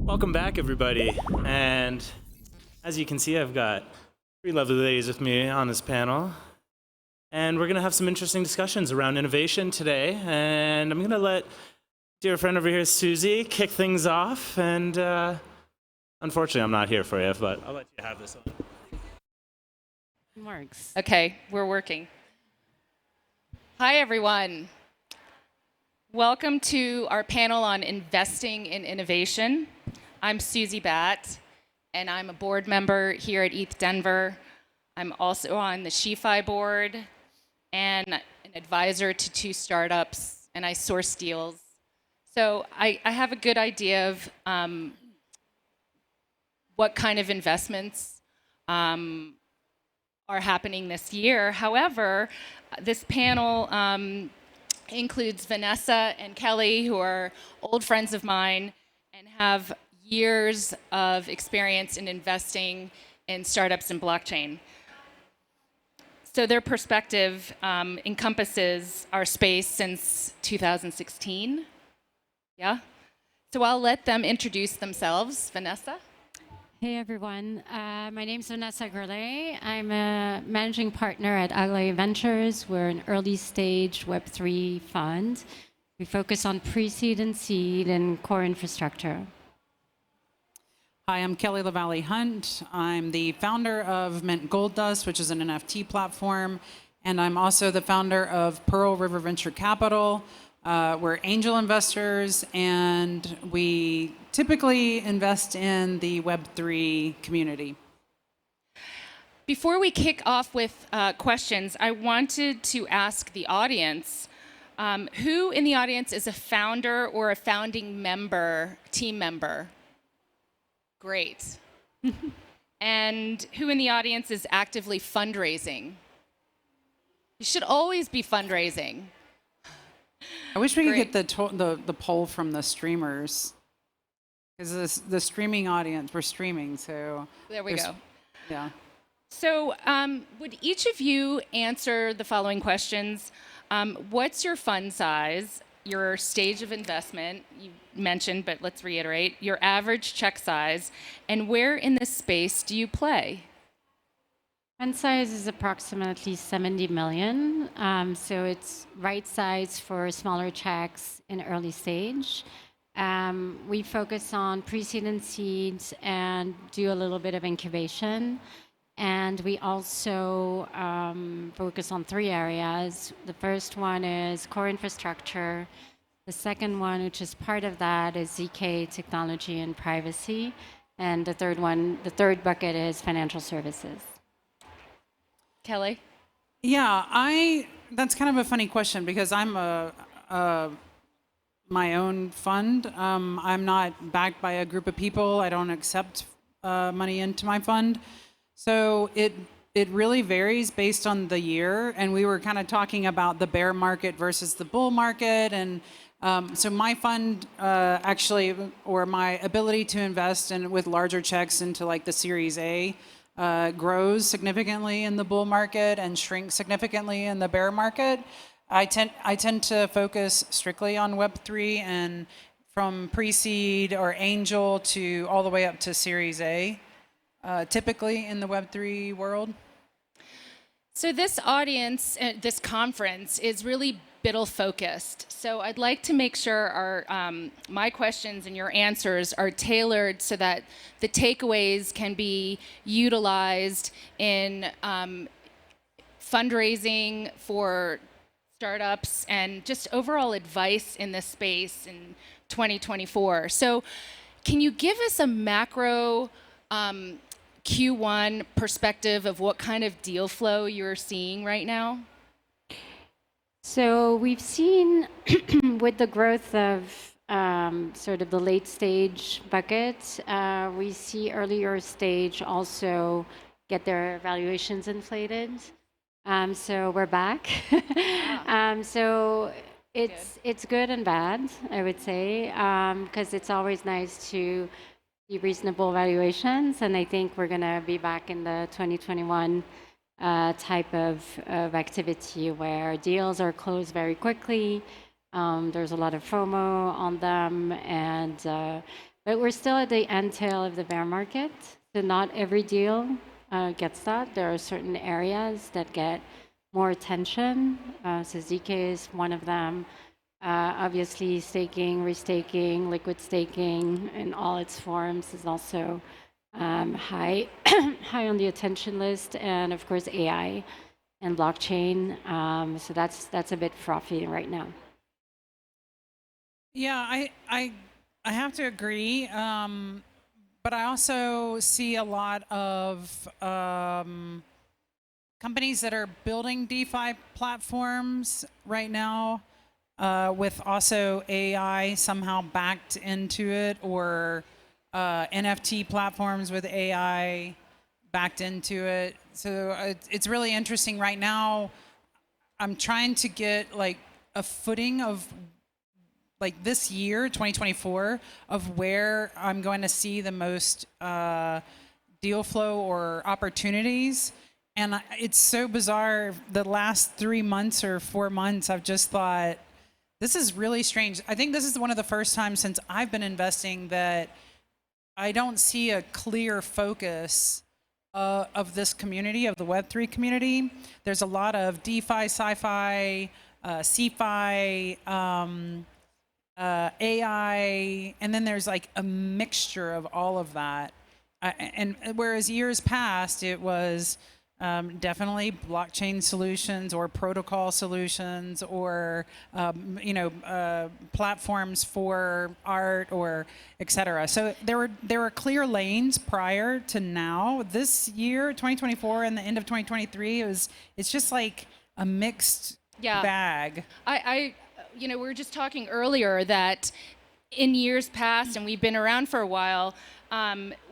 Welcome back, everybody. And as you can see, I've got three lovely ladies with me on this panel. And we're going to have some interesting discussions around innovation today. And I'm going to let dear friend over here, Susie, kick things off. And unfortunately, I'm not here for you, but I'll let you have this one. Works. Okay, we're working. Hi, everyone. Welcome to our panel on investing in innovation. I'm Susie Batt, and I'm a board member here at ETH Denver. I'm also on the SheFi board and an advisor to 2 startups, and I source deals. So I have a good idea of what kind of investments are happening this year. However, this panel includes Vanessa and Kelly, who are old friends of mine and have years of experience in investing in startups and blockchain. So their perspective encompasses our space since 2016. Yeah? So I'll let them introduce themselves. Vanessa? Hey everyone, my name is Vanessa Grellet. I'm a managing partner at LeValley Ventures. We're an early stage Web3 fund. We focus on pre-seed and seed and core infrastructure. Hi, I'm Kelly LeValley Hunt. I'm the founder of Mint Gold Dust, which is an NFT platform, and I'm also the founder of Pearl River Venture Capital. We're angel investors, and we typically invest in the Web3 community. Before we kick off with questions, I wanted to ask the audience, who in the audience is a founder or a founding member, team member? Great. And who in the audience is actively fundraising? You should always be fundraising. I wish we could get the poll from the streamers, because the streaming audience, we're streaming, so. There we go. Yeah. So would each of you answer the following questions? What's your fund size, your stage of investment, you mentioned, but let's reiterate, your average check size, and where in this space do you play? Fund size is approximately 70 million. So it's right size for smaller checks in early stage. We focus on pre-seed and seeds and do a little bit of incubation. And we also focus on 3 areas. The first one is core infrastructure. The second one, which is part of that, is ZK technology and privacy. And the third bucket is financial services. Kelly? Yeah, that's kind of a funny question, because I'm my own fund. I'm not backed by a group of people. I don't accept money into my fund. So it really varies based on the year. And we were kind of talking about the bear market versus the bull market. And so my fund actually, or my ability to invest with larger checks into like the Series A, grows significantly in the bull market and shrinks significantly in the bear market. I tend to focus strictly on Web3, and from pre-seed or angel to all the way up to Series A, typically in the Web3 world. So this audience, this conference, is really BITL focused. So I'd like to make sure my questions and your answers are tailored so that the takeaways can be utilized in fundraising for startups and just overall advice in this space in 2024. So can you give us a macro Q1 perspective of what kind of deal flow you're seeing right now? So we've seen with the growth of sort of the late stage bucket, we see earlier stage also get their valuations inflated. So we're back. So it's good and bad, I would say, because it's always nice to see reasonable valuations, and I think we're gonna be back in the 2021 type of activity where deals are closed very quickly. There's a lot of FOMO on them, and But we're still at the end tail of the bear market, so not every deal gets that. There are certain areas that get more attention. So ZK is one of them. Obviously, staking, restaking, liquid staking in all its forms is also high, high on the attention list, and of course AI and blockchain. So that's a bit frothy right now. Yeah, I have to agree. But I also see a lot of companies that are building DeFi platforms right now with also AI somehow backed into it, or NFT platforms with AI backed into it. So it's really interesting right now. I'm trying to get like a footing of like this year, 2024, of where I'm going to see the most deal flow or opportunities. And it's so bizarre. The last 3 months or 4 months, I've just thought, this is really strange. I think this is one of the first times since I've been investing that I don't see a clear focus of this community, of the Web3 community. There's a lot of DeFi, sci-fi, CeFi, AI, and then there's like a mixture of all of that. And whereas years past, it was definitely blockchain solutions or protocol solutions, or platforms for art, or etc. So there were clear lanes prior to now. This year, 2024, and the end of 2023, it's just like a mixed bag. We were just talking earlier that in years past, and we've been around for a while,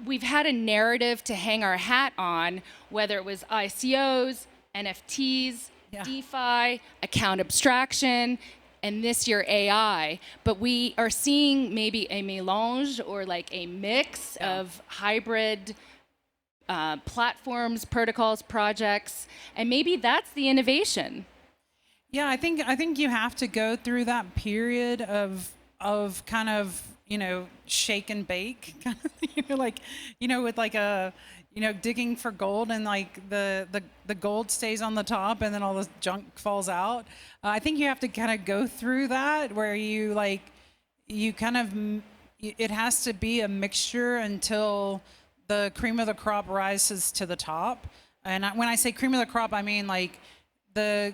we've had a narrative to hang our hat on, whether it was ICOs, NFTs, DeFi, account abstraction, and this year AI. But we are seeing maybe a mélange, or like a mix of hybrid platforms, protocols, projects, and maybe that's the innovation. Yeah, I think you have to go through that period of kind of shake and bake, kind of with like a digging for gold, and like the gold stays on the top and then all the junk falls out. I think you have to kind of go through that where it has to be a mixture until the cream of the crop rises to the top. And when I say cream of the crop, I mean like the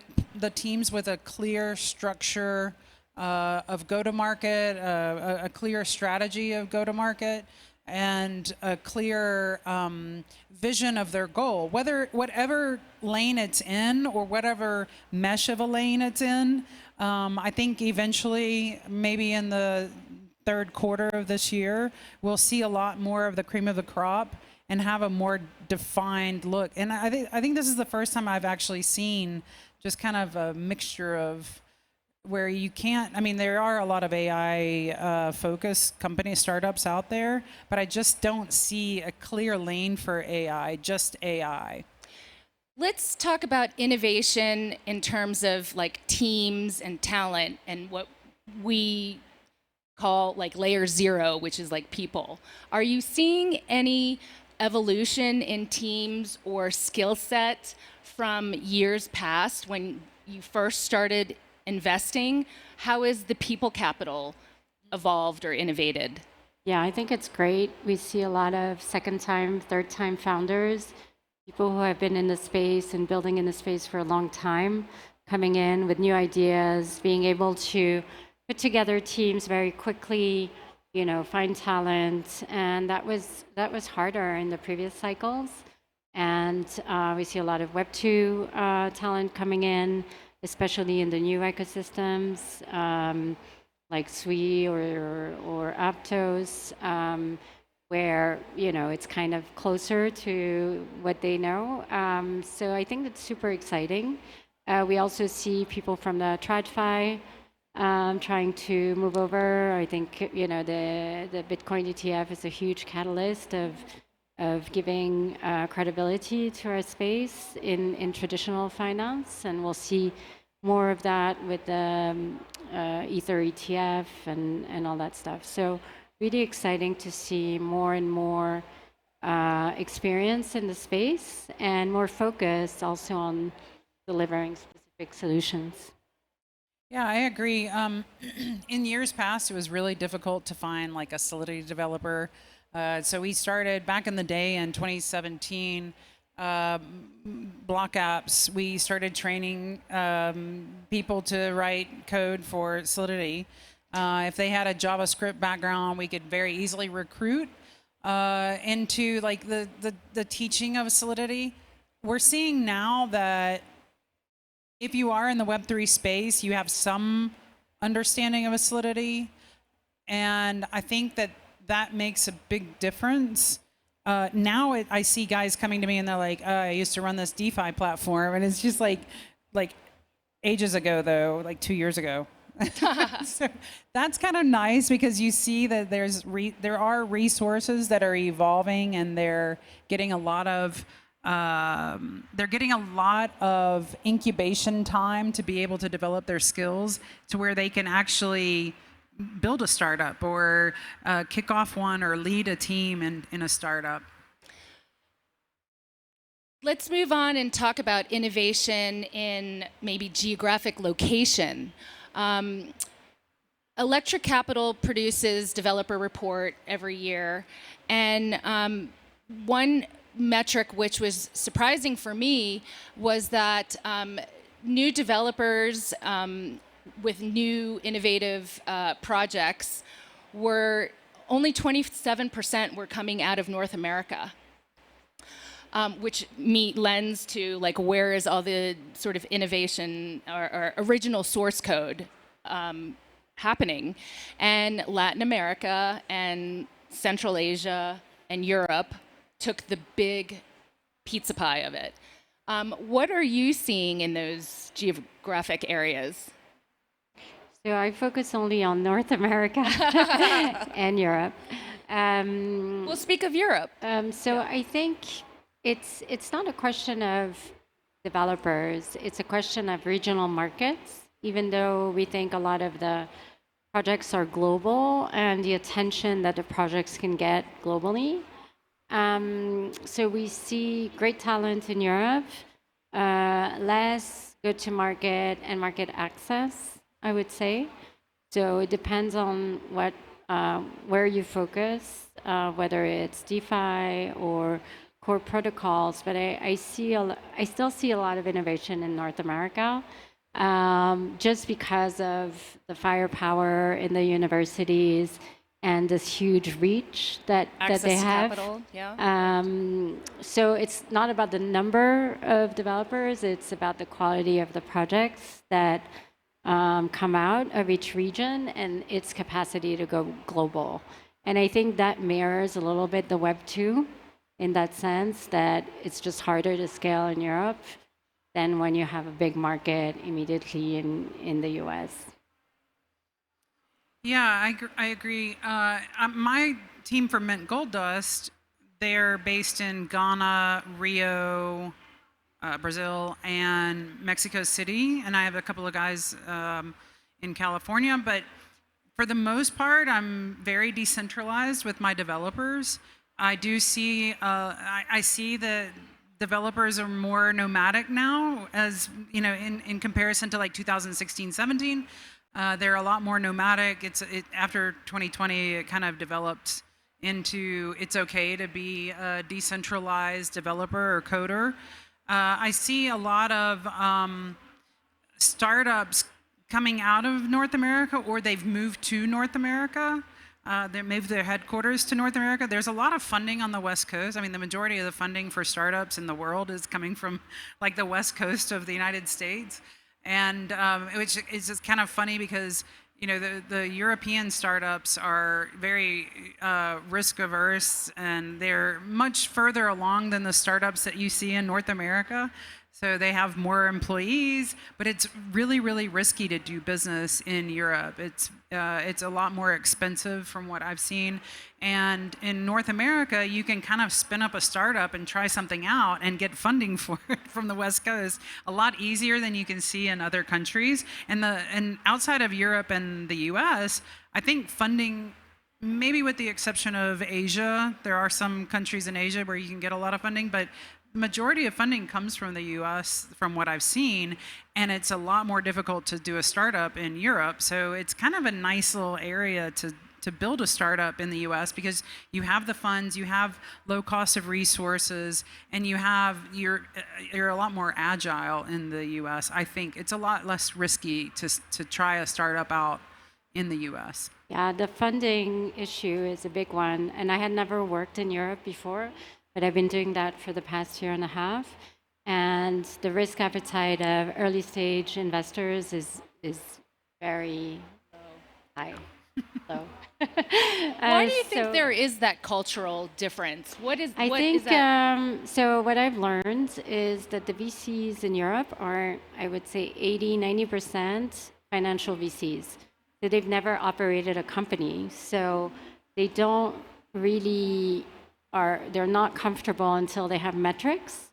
teams with a clear structure of go-to-market, a clear strategy of go-to-market, and a clear vision of their goal, whatever lane it's in or whatever mesh of a lane it's in. I think eventually, maybe in the third quarter of this year, we'll see a lot more of the cream of the crop and have a more defined look. And I think this is the first time I've actually seen just kind of a mixture of where you can't, I mean, there are a lot of AI focused company startups out there, but I just don't see a clear lane for AI, just AI. Let's talk about innovation in terms of like teams and talent, and what we call like layer zero, which is like people. Are you seeing any evolution in teams or skill set from years past when you first started investing? How is the people capital evolved or innovated? Yeah, I think it's great. We see a lot of second-time, third-time founders, people who have been in the space and building in the space for a long time, coming in with new ideas, being able to put together teams very quickly, find talent, and that was harder in the previous cycles. And we see a lot of Web2 talent coming in, especially in the new ecosystems, like Sui or Aptos, where it's kind of closer to what they know. So I think that's super exciting. We also see people from the TradFi trying to move over. I think the Bitcoin ETF is a huge catalyst of giving credibility to our space in traditional finance, and we'll see more of that with the Ether ETF and all that stuff. So really exciting to see more and more experience in the space and more focus also on delivering specific solutions. Yeah, I agree. In years past, it was really difficult to find like a Solidity developer. So we started back in the day in 2017. Block apps. We started training people to write code for Solidity. If they had a JavaScript background, we could very easily recruit into like the teaching of Solidity. We're seeing now that if you are in the Web3 space, you have some understanding of a Solidity, and I think that that makes a big difference. Now I see guys coming to me and they're like, I used to run this DeFi platform, and it's just like ages ago though, like 2 years ago. So that's kind of nice because you see that there are resources that are evolving, and they're getting a lot of incubation time to be able to develop their skills to where they can actually build a startup or kick off one or lead a team in a startup. Let's move on and talk about innovation in maybe geographic location. Electric Capital produces developer report every year, and one metric which was surprising for me was that new developers with new innovative projects were only 27% were coming out of North America, which lends to like where is all the sort of innovation or original source code happening. And Latin America and Central Asia and Europe took the big pizza pie of it. What are you seeing in those geographic areas? So I focus only on North America and Europe. We'll speak of Europe. I think it's not a question of developers. It's a question of regional markets, even though we think a lot of the projects are global and the attention that the projects can get globally. So we see great talent in Europe, less go-to-market and market access, I would say. So it depends on where you focus, whether it's DeFi or core protocols. But I still see a lot of innovation in North America, just because of the firepower in the universities and this huge reach that they have. Capital, yeah. So it's not about the number of developers, it's about the quality of the projects that come out of each region and its capacity to go global. And I think that mirrors a little bit the Web 2 in that sense, that it's just harder to scale in Europe than when you have a big market immediately in the US. Yeah, I agree. My team for Mint Gold Dust, they're based in Ghana, Rio, Brazil, and Mexico City, and I have a couple of guys in California. But for the most part, I'm very decentralized with my developers. I do see I see that developers are more nomadic now, as you know, in comparison to like 2016, 17. They're a lot more nomadic. After 2020, it kind of developed into it's okay to be a decentralized developer or coder. I see a lot of startups coming out of North America, or they've moved to North America. They moved their headquarters to North America. There's a lot of funding on the West Coast. I mean, the majority of the funding for startups in the world is coming from like the West Coast of the United States. And which is just kind of funny because, you know, the European startups are very risk averse, and they're much further along than the startups that you see in North America. So they have more employees, but it's really, really risky to do business in Europe. It's a lot more expensive from what I've seen. And in North America, you can kind of spin up a startup and try something out and get funding for it from the West Coast a lot easier than you can see in other countries. And outside of Europe and the US, I think funding maybe with the exception of Asia. There are some countries in Asia where you can get a lot of funding, but majority of funding comes from the US from what I've seen, and it's a lot more difficult to do a startup in Europe. So it's kind of a nice little area to build a startup in the US because you have the funds, you have low cost of resources, and you're a lot more agile in the US. I think it's a lot less risky to try a startup out in the US. Yeah, the funding issue is a big one. And I had never worked in Europe before, but I've been doing that for the past year and a half. And the risk appetite of early stage investors is very high. So, Why do you think there is that cultural difference? I think so. What I've learned is that the VCs in Europe are, I would say, 80-90% financial VCs. So they've never operated a company. So they don't really they're not comfortable until they have metrics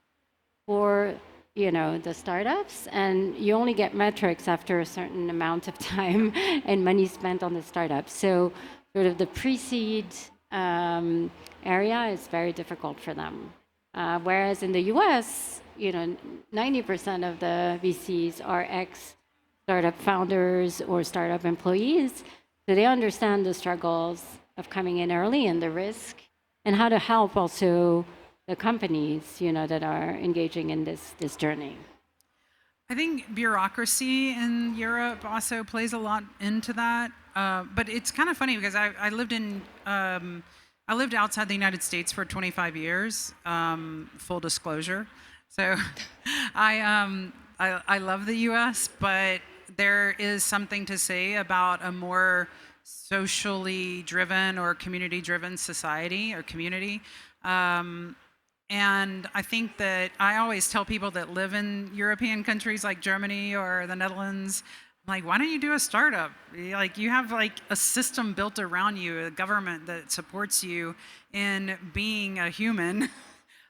for the startups, and you only get metrics after a certain amount of time and money spent on the startup. So sort of the pre-seed area is very difficult for them. Whereas in the US, 90% of the VCs are ex-startup founders or startup employees. So they understand the struggles of coming in early and the risk and how to help also the companies, that are engaging in this journey. I think bureaucracy in Europe also plays a lot into that. But it's kind of funny because I lived outside the United States for 25 years. Full disclosure. So I love the U.S., but there is something to say about a more socially driven or community-driven society or community. And I think that I always tell people that live in European countries like Germany or the Netherlands, like, why don't you do a startup? Like, you have like a system built around you, a government that supports you in being a human.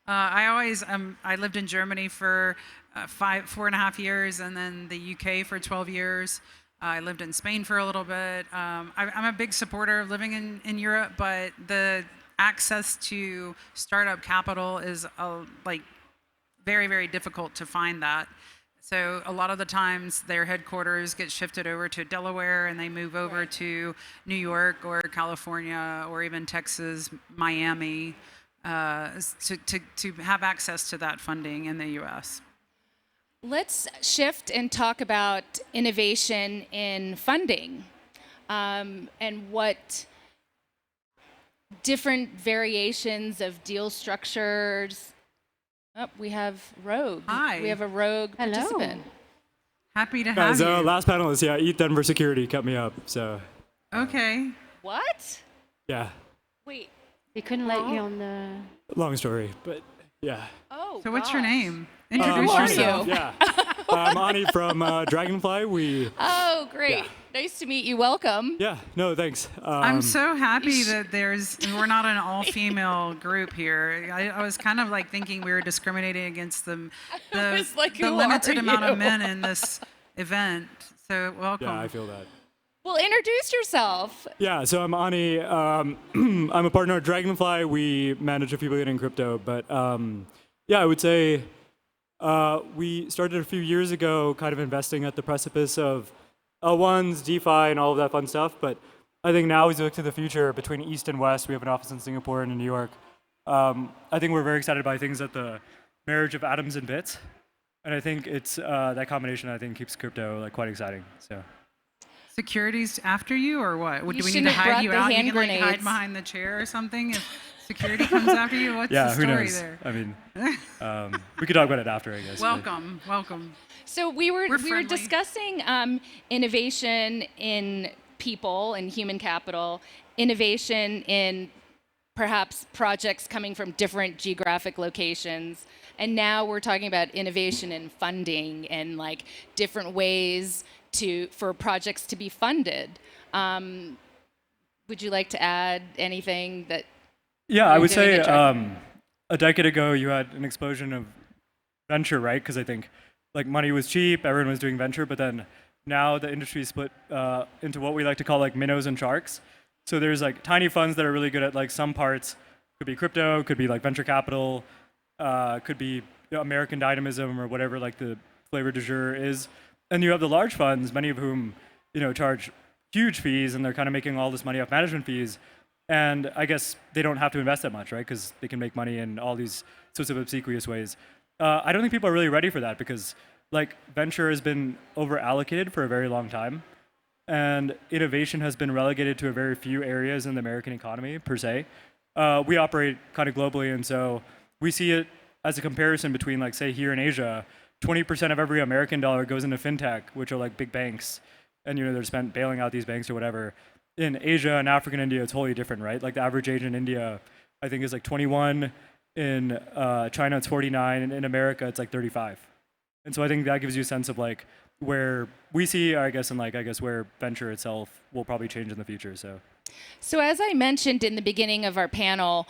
I lived in Germany for 4.5 years, and then the UK for 12 years. I lived in Spain for a little bit. I'm a big supporter of living in Europe, but the access to startup capital is very, very difficult to find that. So a lot of the times their headquarters get shifted over to Delaware and they move over to New York or California or even Texas, Miami, to have access to that funding in the US. Let's shift and talk about innovation in funding and what different variations of deal structures. Oh, we have Rogue. Hi. We have a Rogue participant. Happy to have you. Last panelist, Eat Denver Security cut me up, so. Okay. What? Yeah. Wait. They couldn't let you on the... Long story, but yeah. Oh, So what's your gosh. name? Introduce Who are yourself. you? Yeah. I'm Ani from Dragonfly. Oh, great. Yeah. Nice to meet you. Welcome. Yeah, no, thanks. I'm so happy that we're not an all-female group here. I was kind of like thinking we were discriminating against the was like, the who limited are amount you? of men in this event. So welcome. Yeah, I feel that. Well, introduce yourself. Yeah, so I'm Ani. I'm a partner at Dragonfly. We manage a few billion in crypto, but I would say we started a few years ago kind of investing at the precipice of L1s, DeFi, and all of that fun stuff. But I think now as we look to the future between East and West, we have an office in Singapore and in New York. I think we're very excited by things at the marriage of atoms and bits. And I think it's that combination I think keeps crypto quite exciting. So. Security's after you or what? Do we need to shouldn't have hide brought you the out? hand You can hide grenades. behind the chair or something if security comes after you? What's the Who story knows? there? I mean, we could talk about it after, I guess. but- Welcome. So we were friendly. discussing innovation in people and human capital, innovation in perhaps projects coming from different geographic locations, and now we're talking about innovation in funding and different ways for projects to be funded. Would you like to add anything that? Yeah, I you're would doing say at Dragon? a decade ago you had an explosion of venture, right? Because I think money was cheap, everyone was doing venture, but then now the industry is split into what we like to call minnows and sharks. So there's like tiny funds that are really good at like some parts. Could be crypto, could be like venture capital, could be American dynamism or whatever like the flavor du jour is. And you have the large funds, many of whom charge huge fees, and they're kind of making all this money off management fees. And I guess they don't have to invest that much, right? Because they can make money in all these sorts of obsequious ways. I don't think people are really ready for that because like venture has been over allocated for a very long time, and innovation has been relegated to a very few areas in the American economy per se. We operate kind of globally, and so we see it as a comparison between, like, say, here in Asia, 20% of every American dollar goes into fintech, which are like big banks, and they're spent bailing out these banks or whatever. In Asia and Africa and India, it's totally different, right? Like the average age in India, I think, is like 21. In China, it's 49, and in America, it's like 35. And so I think that gives you a sense of like where we see, I guess, and like I guess where venture itself will probably change in the future. So as I mentioned in the beginning of our panel,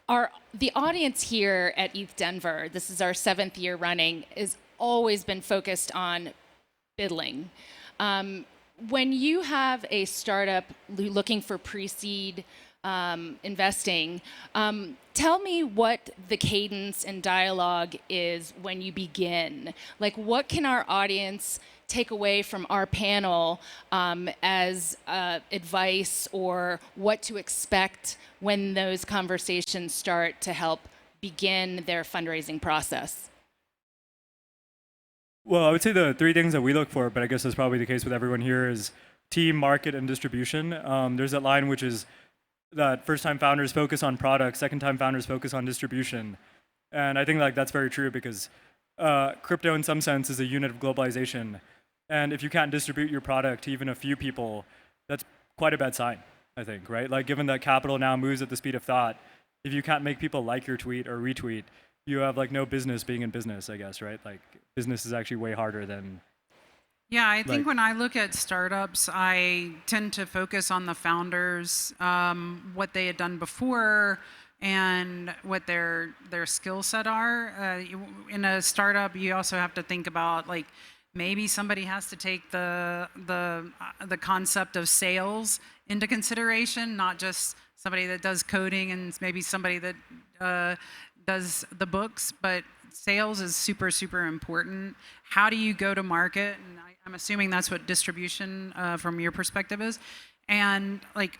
the audience here at ETH Denver, this is our 7th year running, has always been focused on biddling. When you have a startup looking for pre-seed investing, tell me what the cadence and dialogue is when you begin. Like, what can our audience take away from our panel as advice, or what to expect when those conversations start to help begin their fundraising process? Well, I would say the 3 things that we look for, but I guess that's probably the case with everyone here, is team, market, and distribution. There's that line which is that first-time founders focus on product, second-time founders focus on distribution. And I think like that's very true because crypto in some sense is a unit of globalization. And if you can't distribute your product to even a few people, that's quite a bad sign, I think, right? Like given that capital now moves at the speed of thought, if you can't make people like your tweet or retweet, you have like no business being in business, I guess, right? Like business is actually way harder than. Yeah, I think when I look at startups, I tend to focus on the founders, what they had done before, and what their skill set are. In a startup, you also have to think about like maybe somebody has to take the concept of sales into consideration, not just somebody that does coding and maybe somebody that does the books, but sales is super, super important. How do you go to market? And I'm assuming that's what distribution from your perspective is. And like,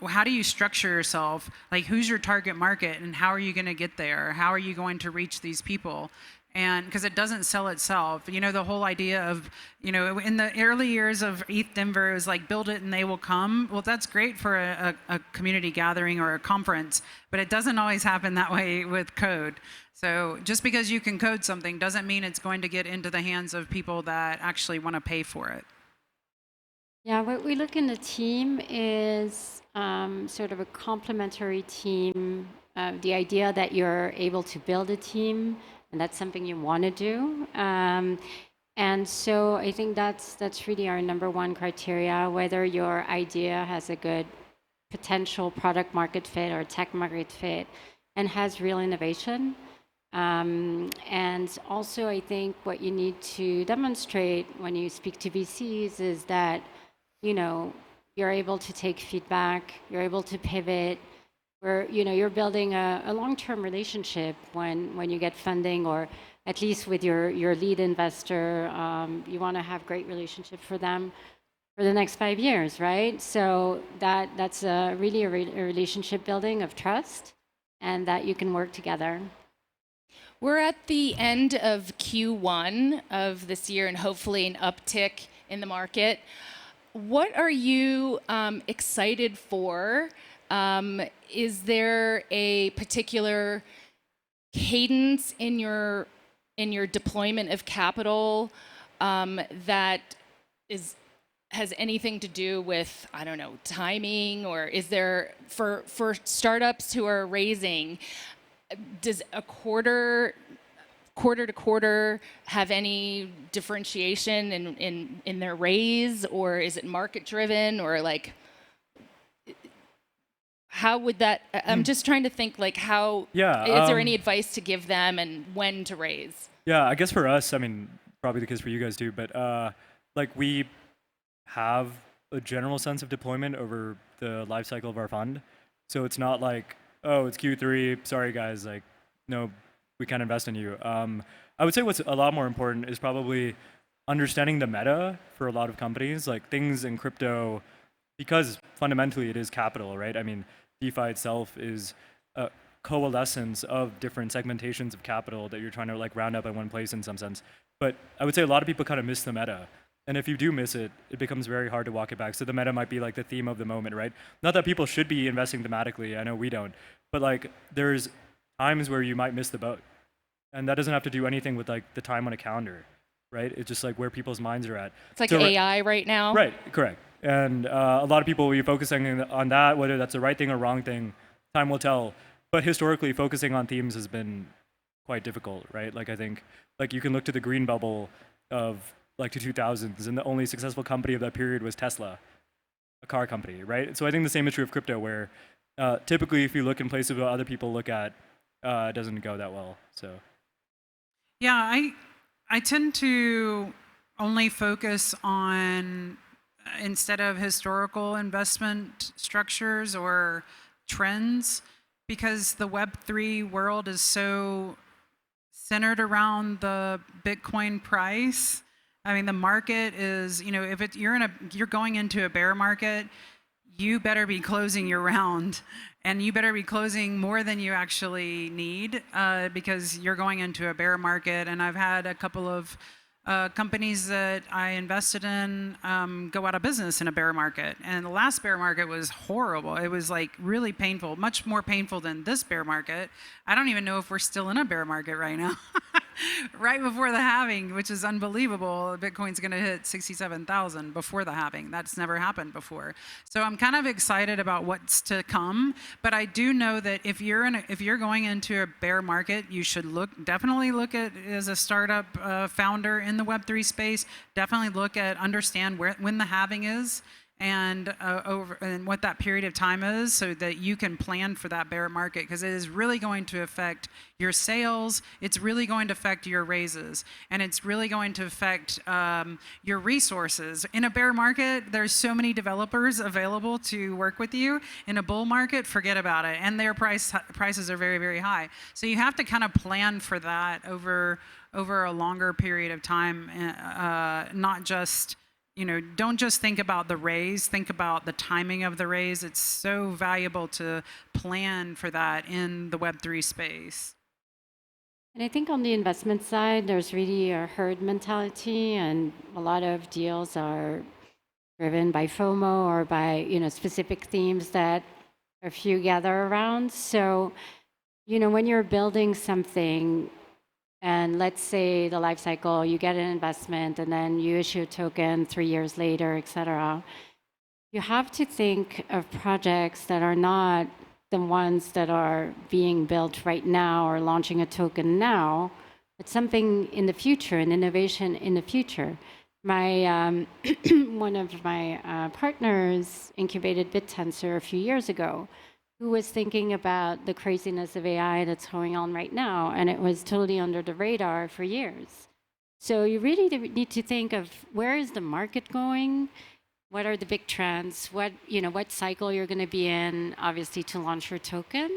how do you structure yourself? Like, who's your target market and how are you going to get there? How are you going to reach these people? And because it doesn't sell itself, the whole idea of, in the early years of ETH Denver, it was like, build it and they will come. Well, that's great for a community gathering or a conference, but it doesn't always happen that way with code. So just because you can code something doesn't mean it's going to get into the hands of people that actually want to pay for it. Yeah, what we look in the team is sort of a complementary team. The idea that you're able to build a team, and that's something you want to do. And so I think that's really our number one criteria, whether your idea has a good potential product market fit or tech market fit and has real innovation. And also I think what you need to demonstrate when you speak to VCs is that, you're able to take feedback, you're able to pivot, where you're building a long-term relationship when you get funding, or at least with your lead investor. You want to have great relationship for them for the next 5 years, right? So that's really a relationship building of trust, and that you can work together. We're at the end of Q1 of this year and hopefully an uptick in the market. What are you excited for? Is there a particular cadence in your deployment of capital that has anything to do with, I don't know, timing? Or is there, for startups who are raising, does a quarter to quarter have any differentiation in their raise, or is it market driven, or like how would that? I'm just trying to think like how. Yeah. Is there any advice to give them and when to raise? Yeah, I guess for us, I mean, probably the case for you guys too, but like we have a general sense of deployment over the life cycle of our fund. So it's not like, oh, it's Q3, sorry guys, like, no, we can't invest in you. I would say what's a lot more important is probably understanding the meta for a lot of companies, like things in crypto, because fundamentally it is capital, right? I mean, DeFi itself is a coalescence of different segmentations of capital that you're trying to like round up in one place in some sense. But I would say a lot of people kind of miss the meta. And if you do miss it, it becomes very hard to walk it back. So the meta might be like the theme of the moment, right? Not that people should be investing thematically. I know we don't. But like there's times where you might miss the boat. And that doesn't have to do anything with like the time on a calendar, right? It's just like where people's minds are at. It's like So, AI right now. Right, correct. And a lot of people will be focusing on that, whether that's the right thing or wrong thing, time will tell. But historically, focusing on themes has been quite difficult, right? Like I think, like you can look to the green bubble of like the 2000s, and the only successful company of that period was Tesla, a car company, right? So I think the same is true of crypto, where typically if you look in places where other people look at, it doesn't go that well. So Yeah, I tend to only focus on, instead of historical investment structures or trends, because the Web3 world is so centered around the Bitcoin price. I mean, the market is, you know, if you're going into a bear market, you better be closing your round, and you better be closing more than you actually need, because you're going into a bear market. And I've had a couple of companies that I invested in go out of business in a bear market. And the last bear market was horrible. It was like really painful, much more painful than this bear market. I don't even know if we're still in a bear market right now. Right before the halving, which is unbelievable. Bitcoin's going to hit 67,000 before the halving. That's never happened before. So I'm kind of excited about what's to come. But I do know that if you're going into a bear market, you should definitely look at, as a startup founder in the Web3 space, definitely understand when the halving is, and what that period of time is, so that you can plan for that bear market, because it is really going to affect your sales, it's really going to affect your raises, and it's really going to affect your resources. In a bear market, there's so many developers available to work with you. In a bull market, forget about it, and their prices are very, very high. So you have to kind of plan for that over a longer period of time, not just, you know, don't just think about the raise, think about the timing of the raise. It's so valuable to plan for that in the Web3 space. And I think on the investment side, there's really a herd mentality, and a lot of deals are driven by FOMO or by, you know, specific themes that a few gather around. So, you know, when you're building something, and let's say the life cycle, you get an investment and then you issue a token 3 years later, et cetera, you have to think of projects that are not the ones that are being built right now or launching a token now, but something in the future, an innovation in the future. My one of my partners incubated BitTensor a few years ago, who was thinking about the craziness of AI that's going on right now, and it was totally under the radar for years. So you really need to think of, where is the market going? What are the big trends? What cycle you're going to be in, obviously, to launch your token.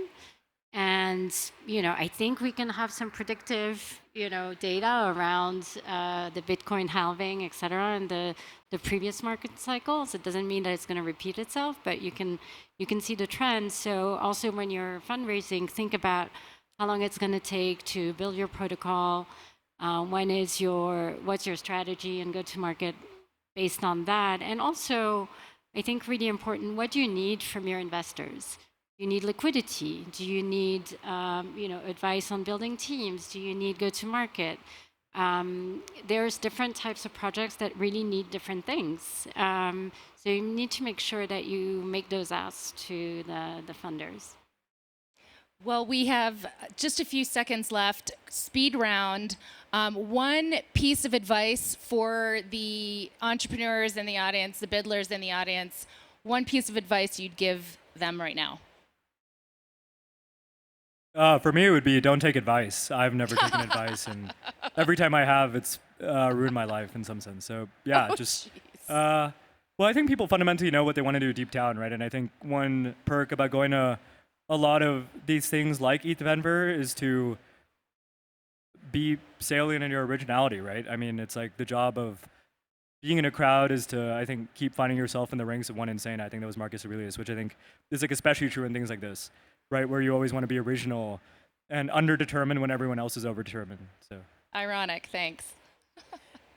And I think we can have some predictive data around the Bitcoin halving, et cetera, and the previous market cycles. It doesn't mean that it's going to repeat itself, but you can see the trends. So also when you're fundraising, think about how long it's going to take to build your protocol. What's your strategy and go to market based on that? And also, I think really important, what do you need from your investors? Do you need liquidity? Do you need advice on building teams? Do you need go-to-market? There's different types of projects that really need different things. So you need to make sure that you make those asks to the funders. Well, we have just a few seconds left. Speed round. One piece of advice for the entrepreneurs in the audience, the bidlers in the audience, one piece of advice you'd give them right now. For me, it would be don't take advice. I've never taken advice, and every time I have, it's ruined my life in some sense. So yeah, just well, Well, I think people fundamentally know what they want to do deep down, right? And I think one perk about going to a lot of these things like ETH Denver is to be salient in your originality, right? I mean, it's like the job of being in a crowd is to, I think, keep finding yourself in the ranks of one insane. I think that was Marcus Aurelius, which I think is like especially true in things like this, right? Where you always want to be original and underdetermined when everyone else is overdetermined. So Ironic, thanks.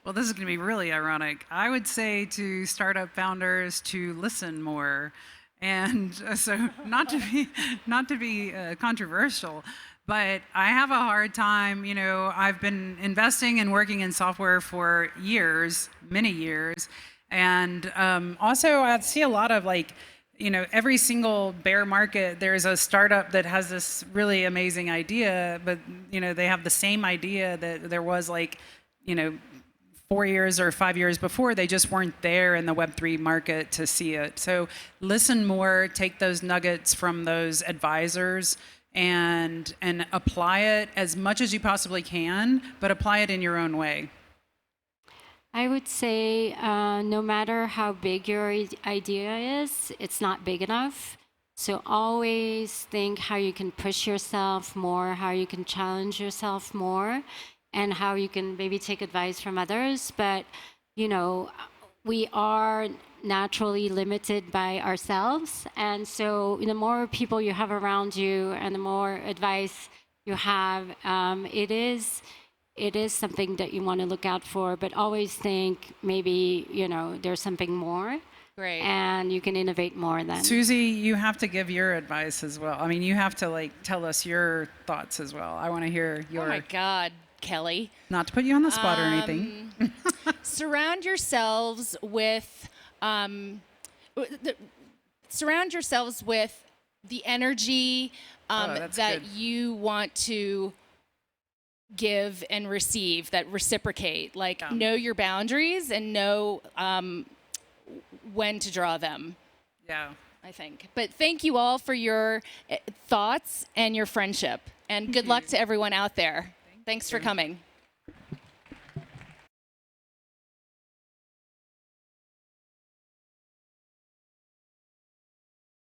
Well, this is going to be really ironic. I would say to startup founders to listen more, and so not to be controversial, but I have a hard time. You know, I've been investing and working in software for years, many years, and also I see a lot of like, you know, every single bear market, there's a startup that has this really amazing idea, but you know, they have the same idea that there was like, you know, 4 years or 5 years before, they just weren't there in the Web3 market to see it. So listen more, take those nuggets from those advisors and apply it as much as you possibly can, but apply it in your own way. I would say no matter how big your idea is, it's not big enough. So always think how you can push yourself more, how you can challenge yourself more, and how you can maybe take advice from others. But, you know, we are naturally limited by ourselves. And so the more people you have around you and the more advice you have, it is something that you want to look out for, but always think maybe, you know, there's something more. Great. And you can innovate more then. Susie, you have to give your advice as well. I mean, you have to like tell us your thoughts as well. I want to hear your. Oh my God, Kelly. Not to put you on the spot or anything. Surround yourselves with the energy that's that good. you want to give and receive, that reciprocate. Like, know your boundaries and know when to draw them. Yeah. I think. But thank you all for your thoughts and your friendship. And good luck to everyone out there. Thanks for coming.